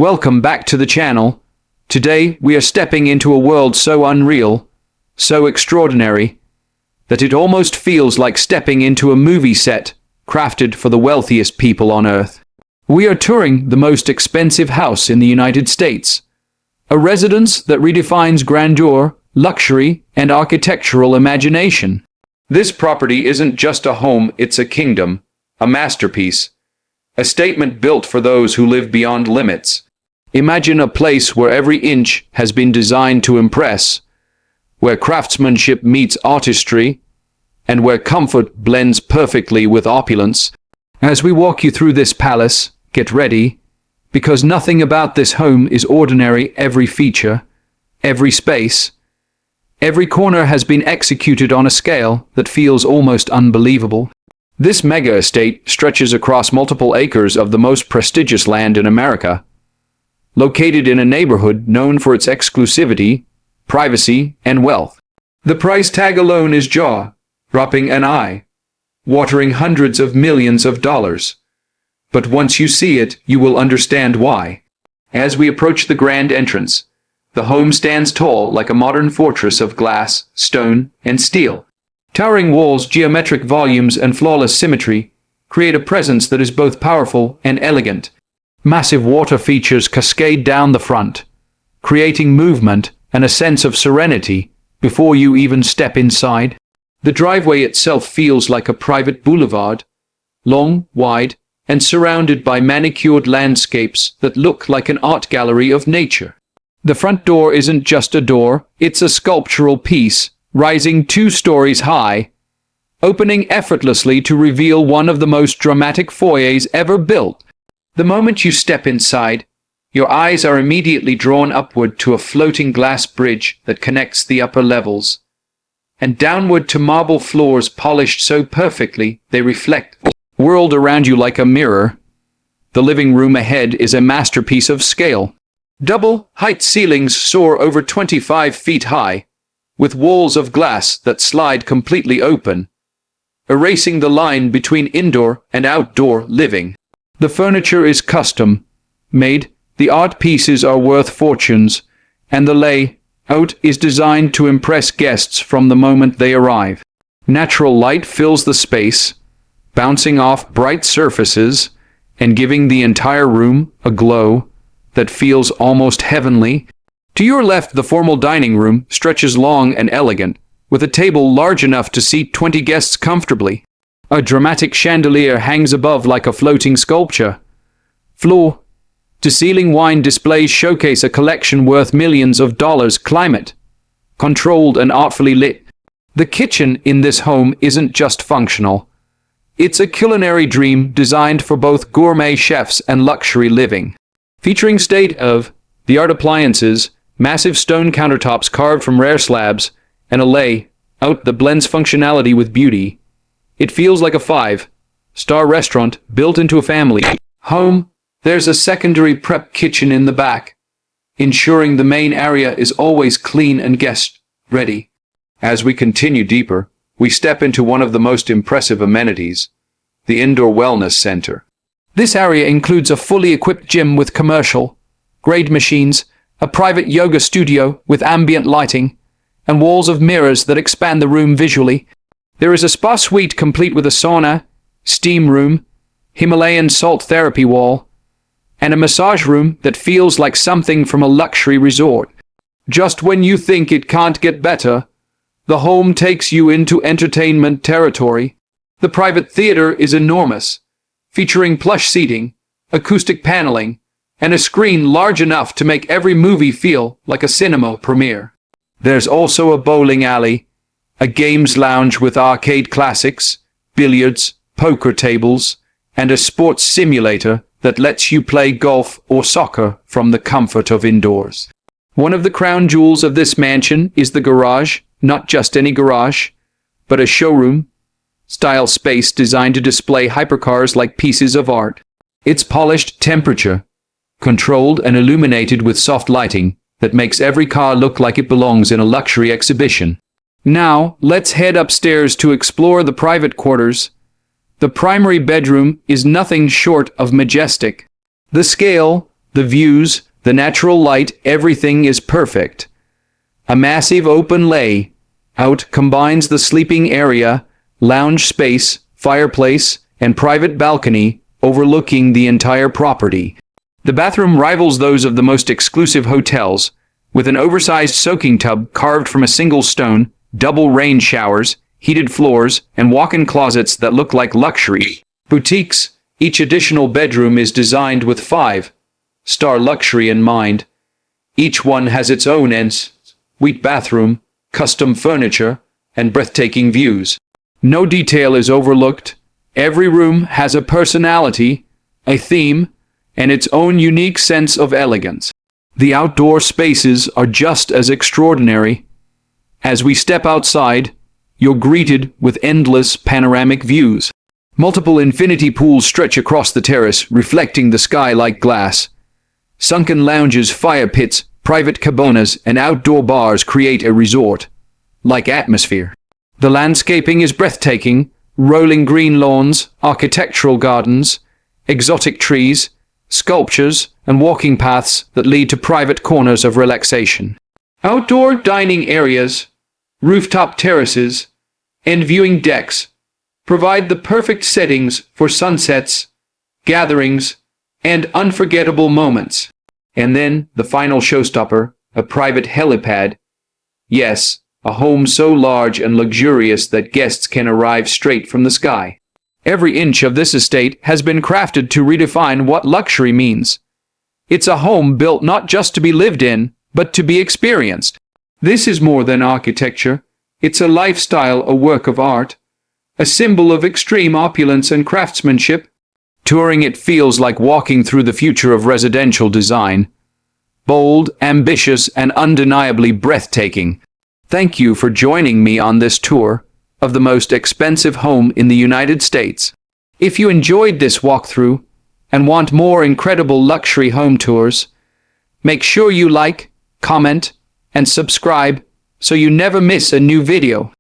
Welcome back to the channel. Today we are stepping into a world so unreal, so extraordinary, that it almost feels like stepping into a movie set crafted for the wealthiest people on Earth. We are touring the most expensive house in the United States, a residence that redefines grandeur, luxury, and architectural imagination. This property isn't just a home, it's a kingdom, a masterpiece, a statement built for those who live beyond limits. Imagine a place where every inch has been designed to impress, where craftsmanship meets artistry, and where comfort blends perfectly with opulence. As we walk you through this palace, get ready, because nothing about this home is ordinary. Every feature, every space, every corner has been executed on a scale that feels almost unbelievable. This mega estate stretches across multiple acres of the most prestigious land in America, located in a neighborhood known for its exclusivity, privacy, and wealth. The price tag alone is jaw-dropping and eye-watering hundreds of millions of dollars. But once you see it, you will understand why. As we approach the grand entrance, the home stands tall like a modern fortress of glass, stone, and steel. Towering walls, geometric volumes, and flawless symmetry create a presence that is both powerful and elegant. Massive water features cascade down the front, creating movement and a sense of serenity before you even step inside. The driveway itself feels like a private boulevard, long, wide, and surrounded by manicured landscapes that look like an art gallery of nature. The front door isn't just a door, it's a sculptural piece, rising 2 stories high, opening effortlessly to reveal one of the most dramatic foyers ever built. The moment you step inside, your eyes are immediately drawn upward to a floating glass bridge that connects the upper levels, and downward to marble floors polished so perfectly they reflect the world around you like a mirror. The living room ahead is a masterpiece of scale. Double-height ceilings soar over 25 feet high, with walls of glass that slide completely open, erasing the line between indoor and outdoor living. The furniture is custom-made, the art pieces are worth fortunes, and the layout is designed to impress guests from the moment they arrive. Natural light fills the space, bouncing off bright surfaces and giving the entire room a glow that feels almost heavenly. To your left, the formal dining room stretches long and elegant, with a table large enough to seat 20 guests comfortably. A dramatic chandelier hangs above like a floating sculpture. Floor-to-ceiling wine displays showcase a collection worth millions of dollars. Climate controlled and artfully lit. The kitchen in this home isn't just functional. It's a culinary dream designed for both gourmet chefs and luxury living. Featuring state-of-the-art appliances, massive stone countertops carved from rare slabs, and a layout that blends functionality with beauty, it feels like a 5-star restaurant built into a family home. There's a secondary prep kitchen in the back, ensuring the main area is always clean and guest-ready. As we continue deeper, we step into one of the most impressive amenities, the Indoor Wellness Center. This area includes a fully equipped gym with commercial-grade machines, a private yoga studio with ambient lighting, and walls of mirrors that expand the room visually. There is a spa suite complete with a sauna, steam room, Himalayan salt therapy wall, and a massage room that feels like something from a luxury resort. Just when you think it can't get better, the home takes you into entertainment territory. The private theater is enormous, featuring plush seating, acoustic paneling, and a screen large enough to make every movie feel like a cinema premiere. There's also a bowling alley, a games lounge with arcade classics, billiards, poker tables, and a sports simulator that lets you play golf or soccer from the comfort of indoors. One of the crown jewels of this mansion is the garage, not just any garage, but a showroom-style space designed to display hypercars like pieces of art. It's polished, temperature-controlled, and illuminated with soft lighting that makes every car look like it belongs in a luxury exhibition. Now, let's head upstairs to explore the private quarters. The primary bedroom is nothing short of majestic. The scale, The views, the natural light, everything is perfect. A massive open layout combines the sleeping area, lounge space, fireplace, and private balcony overlooking the entire property. The bathroom rivals those of the most exclusive hotels, with an oversized soaking tub carved from a single stone, double rain showers, heated floors, and walk-in closets that look like luxury boutiques. Each additional bedroom is designed with 5-star luxury in mind. Each one has its own en-suite bathroom, custom furniture, and breathtaking views. No detail is overlooked. Every room has a personality, a theme, and its own unique sense of elegance. The outdoor spaces are just as extraordinary. As we step outside, you're greeted with endless panoramic views. Multiple infinity pools stretch across the terrace, reflecting the sky like glass. Sunken lounges, fire pits, private cabanas, and outdoor bars create a resort-like atmosphere. The landscaping is breathtaking: rolling green lawns, architectural gardens, exotic trees, sculptures, and walking paths that lead to private corners of relaxation. Outdoor dining areas, rooftop terraces, and viewing decks provide the perfect settings for sunsets, gatherings, and unforgettable moments. And then the final showstopper, a private helipad. Yes, a home so large and luxurious that guests can arrive straight from the sky. Every inch of this estate has been crafted to redefine what luxury means. It's a home built not just to be lived in, but to be experienced. This is more than architecture. It's a lifestyle, a work of art, a symbol of extreme opulence and craftsmanship. Touring it feels like walking through the future of residential design. Bold, ambitious, and undeniably breathtaking. Thank you for joining me on this tour of the most expensive home in the United States. If you enjoyed this walkthrough and want more incredible luxury home tours, make sure you like, comment, and subscribe so you never miss a new video.